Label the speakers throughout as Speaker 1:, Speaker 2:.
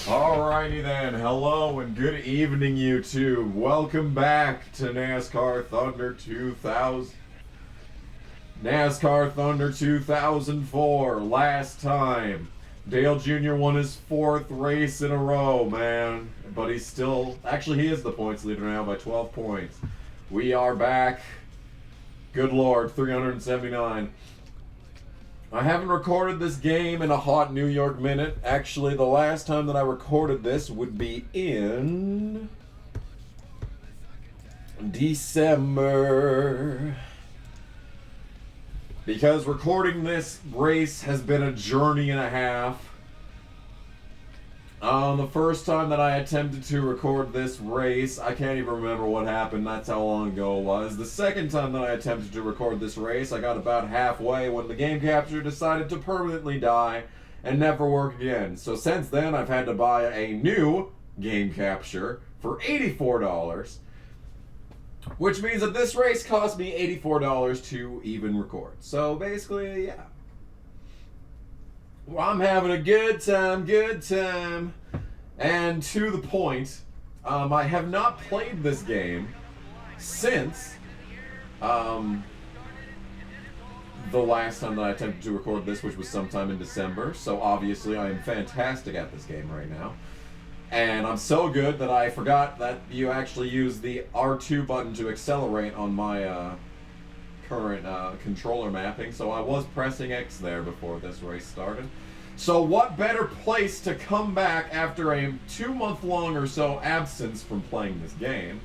Speaker 1: Alrighty then, hello and good evening YouTube. Welcome back to NASCAR Thunder 2000. NASCAR Thunder 2004. Last time, Dale Jr. won his fourth race in a row, man. But he's still, actually he is the points leader now by 12 points. We are back. Good Lord, 379. I haven't recorded this game in a hot New York minute. Actually, the last time that I recorded this would be in December. Because recording this race has been a journey and a half. The first time that I attempted to record this race, I can't even remember what happened, that's how long ago it was. The second time that I attempted to record this race, I got about halfway when the game capture decided to permanently die and never work again. So since then, I've had to buy a new game capture for $84, which means that this race cost me $84 to even record. So basically, yeah. Well, I'm having a good time. And to the point, I have not played this game since the last time that I attempted to record this, which was sometime in December. So obviously I am fantastic at this game right now. And I'm so good that I forgot that you actually use the R2 button to accelerate on my current controller mapping, so I was pressing X there before this race started. So what better place to come back after a 2-month-long or so absence from playing this game?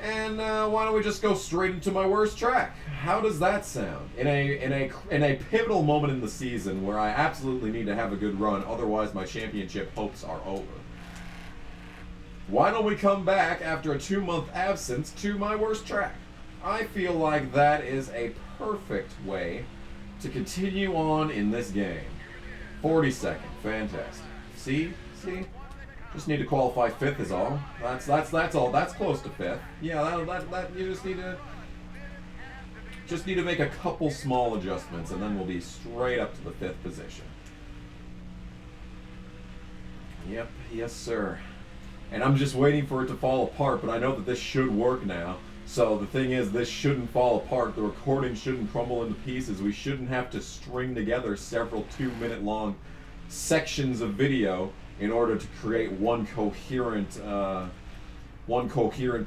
Speaker 1: And why don't we just go straight into my worst track? How does that sound? In a pivotal moment in the season where I absolutely need to have a good run, otherwise my championship hopes are over. Why don't we come back after a 2-month absence to my worst track? I feel like that is a perfect way to continue on in this game. 42nd, fantastic. See? Just need to qualify 5th is all. That's all. That's close to 5th. Yeah, that you just need to make a couple small adjustments, and then we'll be straight up to the 5th position. Yep, yes sir. And I'm just waiting for it to fall apart, but I know that this should work now. So the thing is, this shouldn't fall apart. The recording shouldn't crumble into pieces. We shouldn't have to string together several 2-minute-long sections of video in order to create one coherent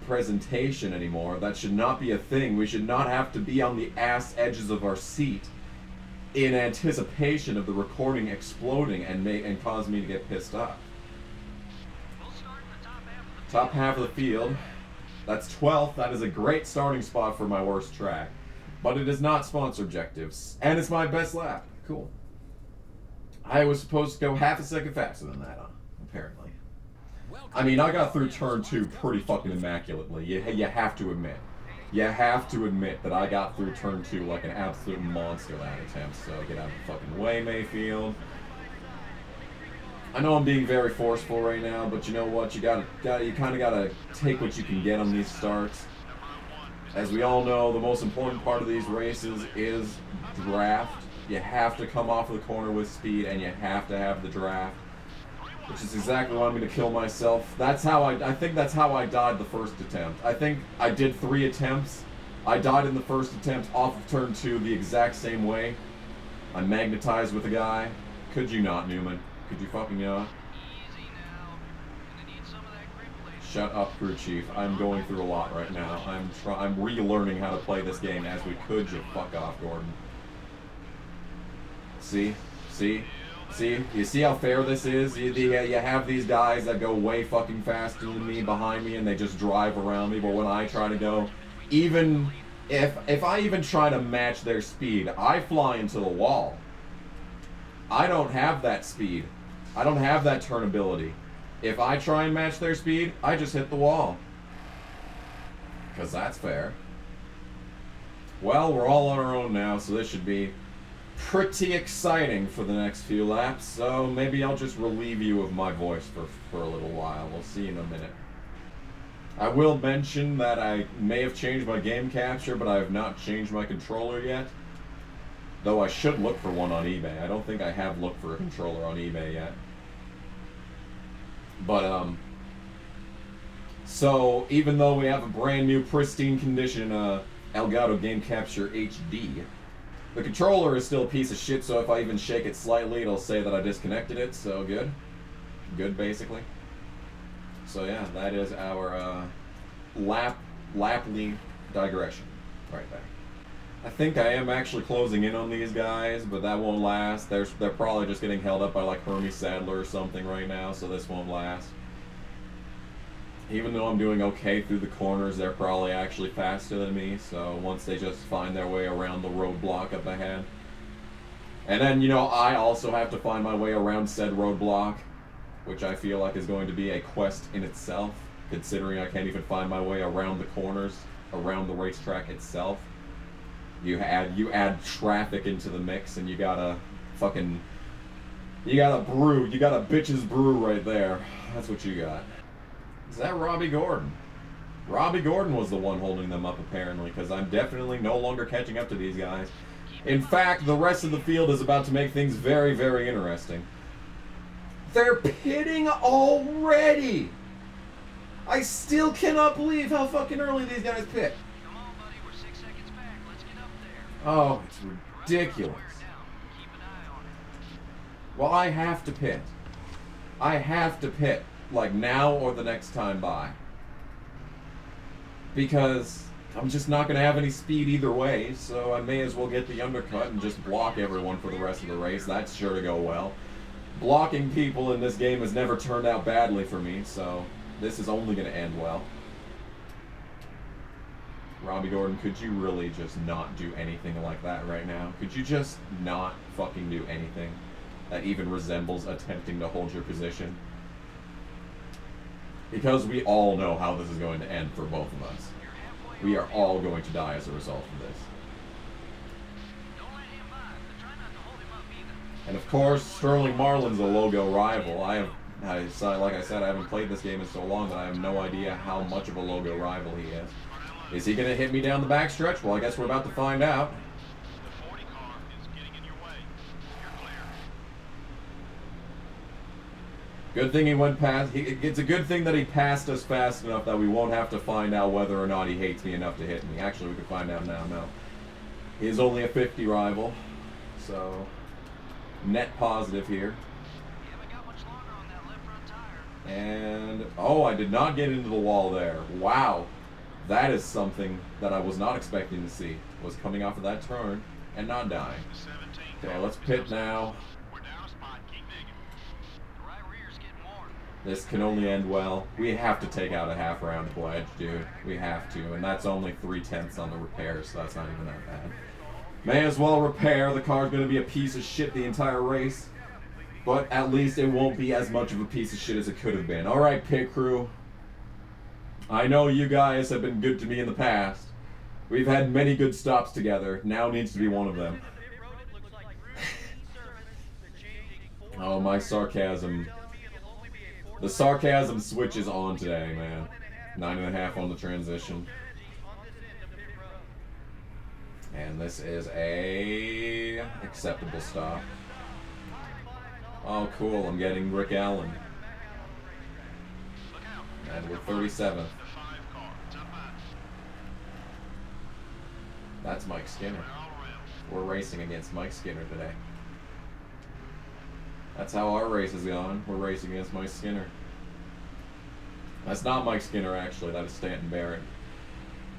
Speaker 1: presentation anymore. That should not be a thing. We should not have to be on the ass edges of our seat in anticipation of the recording exploding and cause me to get pissed off. Top half of the field. That's 12th. That is a great starting spot for my worst track. But it is not sponsor objectives. And it's my best lap. Cool. I was supposed to go half a second faster than that, apparently. I mean, I got through turn 2 pretty fucking immaculately. You have to admit. You have to admit that I got through turn 2 like an absolute monster that attempt. So get out of the fucking way, Mayfield. I know I'm being very forceful right now, but you know what? You kind of gotta take what you can get on these starts. As we all know, the most important part of these races is draft. You have to come off of the corner with speed, and you have to have the draft, which is exactly why I'm gonna kill myself. That's how I think that's how I died the first attempt. I think I did 3 attempts. I died in the first attempt off of turn 2 the exact same way. I magnetized with a guy. Could you not, Newman? Could you fucking Shut up, crew chief. I'm going through a lot right now. I'm relearning how to play this game as we could. You fuck off, Gordon. See? You see how fair this is? You have these guys that go way fucking faster than me behind me, and they just drive around me. But when I try to go, even if I even try to match their speed, I fly into the wall. I don't have that speed. I don't have that turnability. If I try and match their speed, I just hit the wall. Because that's fair. Well, we're all on our own now, so this should be pretty exciting for the next few laps. So maybe I'll just relieve you of my voice for a little while. We'll see in a minute. I will mention that I may have changed my game capture, but I have not changed my controller yet. Though I should look for one on eBay. I don't think I have looked for a controller on eBay yet. But, so even though we have a brand new pristine condition Elgato Game Capture HD, the controller is still a piece of shit, so if I even shake it slightly, it'll say that I disconnected it, so good. Good, basically. So yeah, that is our laply digression right there. I think I am actually closing in on these guys, but that won't last. They're probably just getting held up by like Hermie Sadler or something right now, so this won't last. Even though I'm doing okay through the corners, they're probably actually faster than me, so once they just find their way around the roadblock up ahead. And then, you know, I also have to find my way around said roadblock, which I feel like is going to be a quest in itself, considering I can't even find my way around the corners, around the racetrack itself. You add traffic into the mix, and you got a bitch's brew right there. That's what you got. Is that Robbie Gordon? Robbie Gordon was the one holding them up, apparently, because I'm definitely no longer catching up to these guys. In fact, the rest of the field is about to make things very, very interesting. They're pitting already! I still cannot believe how fucking early these guys pit.
Speaker 2: Come on, buddy, we're 6 seconds back. Let's get up there.
Speaker 1: Oh, it's ridiculous.
Speaker 2: Keep an eye on it.
Speaker 1: Well, I have to pit. I have to pit. Like now or the next time by. Because I'm just not going to have any speed either way, so I may as well get the undercut and just block everyone for the rest of the race. That's sure to go well. Blocking people in this game has never turned out badly for me, so this is only going to end well. Robbie Gordon, could you really just not do anything like that right now? Could you just not fucking do anything that even resembles attempting to hold your position? Because we all know how this is going to end for both of us. We are all going to die as a result of this. And of course, Sterling Marlin's a logo rival. Like I said, I haven't played this game in so long that I have no idea how much of a logo rival he is. Is he going to hit me down the backstretch? Well, I guess we're about to find out. Good thing he went past. It's a good thing that he passed us fast enough that we won't have to find out whether or not he hates me enough to hit me. Actually, we could find out now. No. He is only a 50 rival. So, net positive here. And, oh, I did not get into the wall there. Wow. That is something that I was not expecting to see. Was coming off of that turn and not dying. Okay, let's pit now. This can only end well. We have to take out a half-round pledge, dude. We have to, and that's only 3/10 on the repairs, so that's not even that bad. May as well repair. The car's going to be a piece of shit the entire race, but at least it won't be as much of a piece of shit as it could have been. All right, pit crew. I know you guys have been good to me in the past. We've had many good stops together. Now needs to be one of them. Oh, my sarcasm. The sarcasm switch is on today, man. 9.5 on the transition. And this is a acceptable stop. Oh, cool. I'm getting Rick Allen. And we're 37th. That's Mike Skinner. We're racing against Mike Skinner today. That's how our race has gone. We're racing against Mike Skinner. That's not Mike Skinner, actually. That is Stanton Barrett.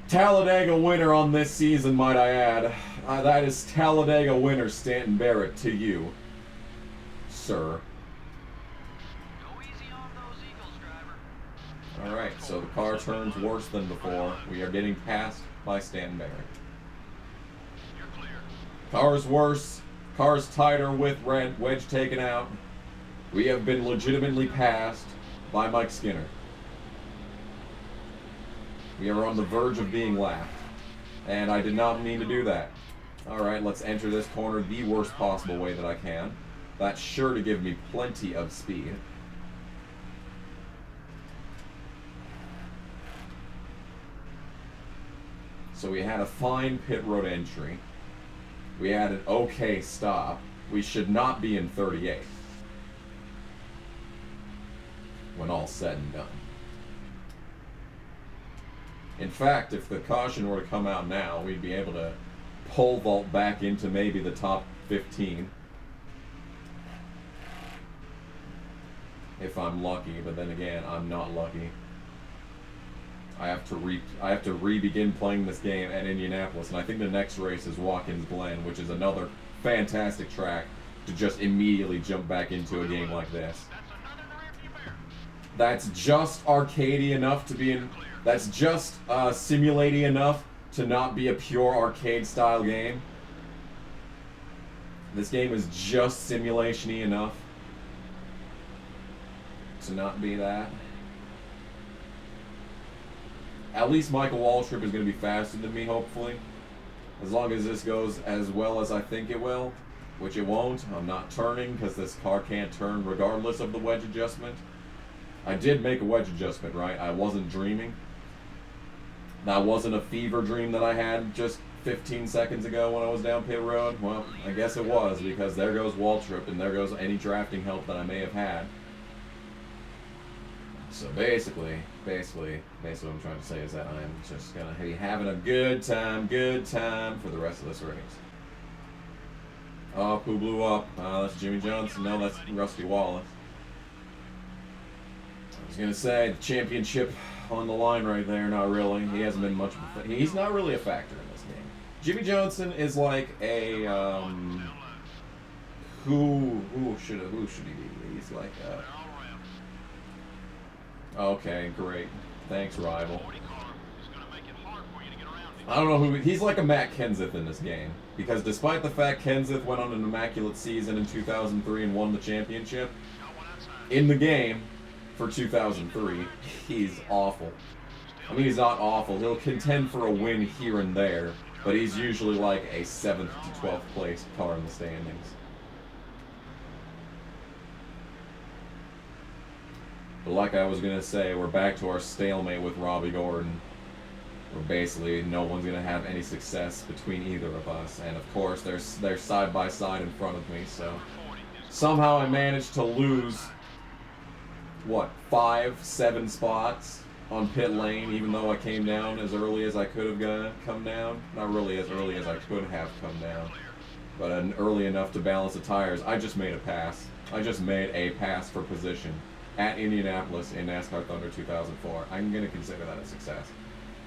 Speaker 1: Talladega winner on this season, might I add. That is Talladega winner Stanton Barrett to you, sir.
Speaker 2: Go easy on those Eagles, driver.
Speaker 1: Alright, so the car turns worse than before. We are getting passed by Stanton Barrett.
Speaker 2: You're clear.
Speaker 1: Car's worse. Car's tighter with wedge taken out. We have been legitimately passed by Mike Skinner. We are on the verge of being lapped. And I did not mean to do that. Alright, let's enter this corner the worst possible way that I can. That's sure to give me plenty of speed. So we had a fine pit road entry. We had an okay stop. We should not be in 38th. when all's said and done. In fact, if the caution were to come out now, we'd be able to pole vault back into maybe the top 15. If I'm lucky, but then again, I'm not lucky. I have to re-begin playing this game at Indianapolis, and I think the next race is Watkins Glen, which is another fantastic track to just immediately jump back into a game like this. That's just arcadey enough to be in. That's just simulaty enough to not be a pure arcade style game. This game is just simulation-y enough to not be that. At least Michael Waltrip is going to be faster than me, hopefully. As long as this goes as well as I think it will, which it won't. I'm not turning because this car can't turn regardless of the wedge adjustment. I did make a wedge adjustment, right? I wasn't dreaming. That wasn't a fever dream that I had just 15 seconds ago when I was down pit road. Well, I guess it was, because there goes Waltrip and there goes any drafting help that I may have had. So basically what I'm trying to say is that I'm just gonna be having a good time for the rest of this race. Oh, who blew up? That's Jimmy Johnson. No, that's Rusty Wallace. I was gonna say the championship on the line right there. Not really. He hasn't been much. He's not really a factor in this game. Jimmy Johnson is like a who should he be? He's like okay, great. Thanks, rival. I don't know who he's like a Matt Kenseth in this game, because despite the fact Kenseth went on an immaculate season in 2003 and won the championship, in the game for 2003, he's awful. I mean, he's not awful. He'll contend for a win here and there, but he's usually like a 7th to 12th place car in the standings. But like I was going to say, we're back to our stalemate with Robbie Gordon, where basically no one's going to have any success between either of us. And of course, they're side by side in front of me, so somehow I managed to lose, what, 5-7 spots on pit lane, even though I came down as early as I could have come down. Not really as early as I could have come down, but early enough to balance the tires. I just made a pass. I just made a pass for position at Indianapolis in NASCAR Thunder 2004. I'm going to consider that a success.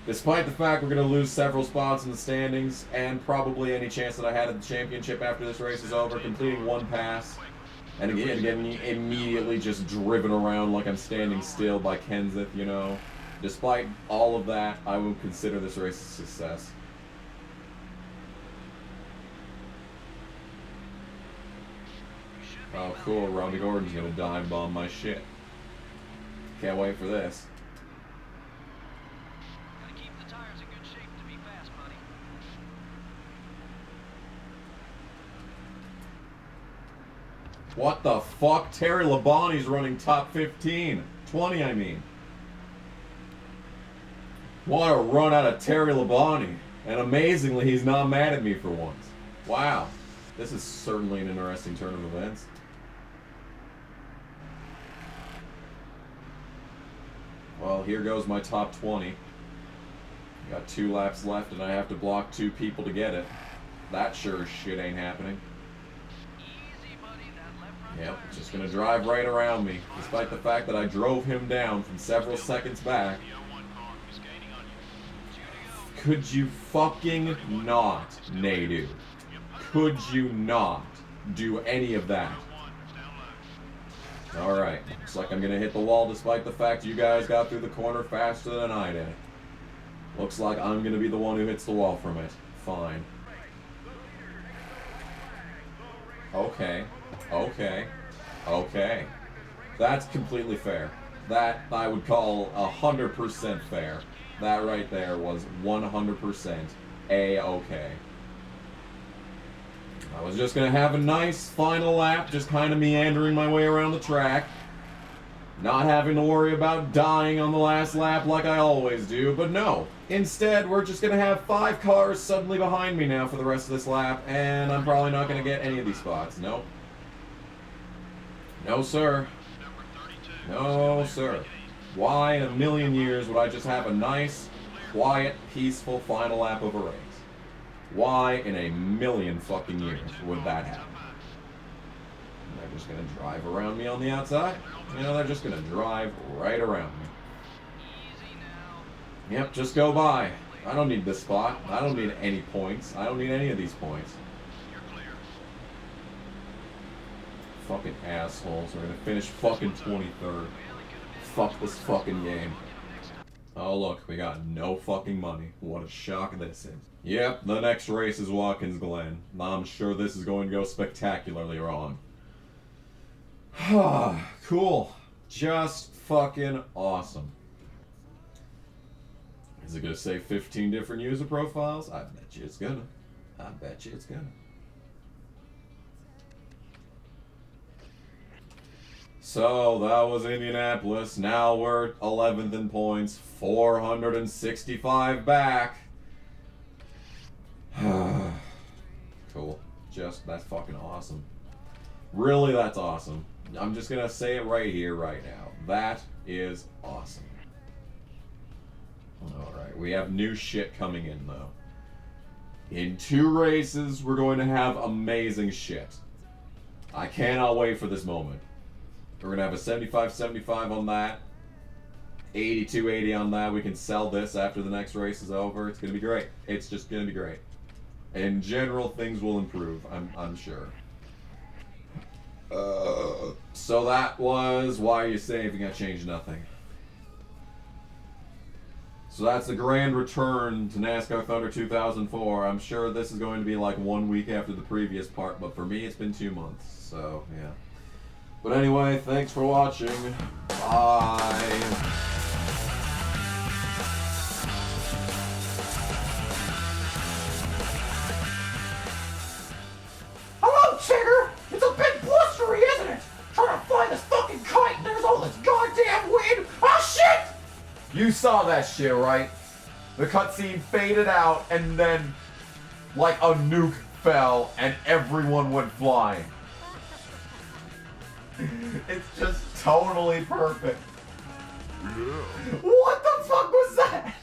Speaker 1: Despite the fact we're going to lose several spots in the standings, and probably any chance that I had at the championship after this race is over, completing one pass, and again immediately just driven around like I'm standing still by Kenseth, you know. Despite all of that, I would consider this race a success. Oh, cool. Robbie Gordon's going to dive bomb my shit. Can't wait for this.
Speaker 2: Gotta keep the tires in good shape to be fast, buddy.
Speaker 1: What the fuck? Terry Labonte's running top 15. 20, I mean. What a run out of Terry Labonte. And amazingly, he's not mad at me for once. Wow. This is certainly an interesting turn of events. Well, here goes my top 20. Got 2 laps left, and I have to block 2 people to get it. That sure as shit ain't happening.
Speaker 2: Easy, buddy. That left front
Speaker 1: Yep,
Speaker 2: tire's
Speaker 1: just gonna drive right around me, despite the fact that I drove him down from several seconds back. Could you fucking not, Nadu? Could you not do any of that? Alright, looks like I'm gonna hit the wall despite the fact you guys got through the corner faster than I did. Looks like I'm gonna be the one who hits the wall from it. Fine. Okay. That's completely fair. That I would call 100% fair. That right there was 100% A-okay. I was just going to have a nice final lap, just kind of meandering my way around the track. Not having to worry about dying on the last lap like I always do, but no. Instead, we're just going to have 5 cars suddenly behind me now for the rest of this lap, and I'm probably not going to get any of these spots. Nope. No, sir. No, sir. Why in a million years would I just have a nice, quiet, peaceful final lap of a race? Why in a million fucking years would that happen? They're just gonna drive around me on the outside? You know, they're just gonna drive right around me. Yep, just go by. I don't need this spot. I don't need any points. I don't need any of these points. Fucking assholes. We're gonna finish fucking 23rd. Fuck this fucking game. Oh look, we got no fucking money. What a shock this is. Yep, the next race is Watkins Glen. I'm sure this is going to go spectacularly wrong. Cool. Just fucking awesome. Is it gonna say 15 different user profiles? I bet you it's gonna. I bet you it's gonna. So that was Indianapolis. Now we're 11th in points, 465 back. Cool. Just, that's fucking awesome. Really, that's awesome. I'm just gonna say it right here, right now. That is awesome. Alright, we have new shit coming in, though. In 2 races, we're going to have amazing shit. I cannot wait for this moment. We're going to have a 75-75 on that. 82-80 on that. We can sell this after the next race is over. It's going to be great. It's just going to be great. In general, things will improve, I'm sure. So that was Why Are You Saving? I changed nothing. So that's the grand return to NASCAR Thunder 2004. I'm sure this is going to be like 1 week after the previous part, but for me it's been 2 months, so yeah. But anyway, thanks for watching. Bye.
Speaker 3: Hello, Chigger! It's a bit blustery, isn't it? Trying to fly this fucking kite and there's all this goddamn wind! Oh shit!
Speaker 1: You saw that shit, right? The cutscene faded out and then, like a nuke fell and everyone went flying. It's just totally perfect.
Speaker 3: What the fuck was that?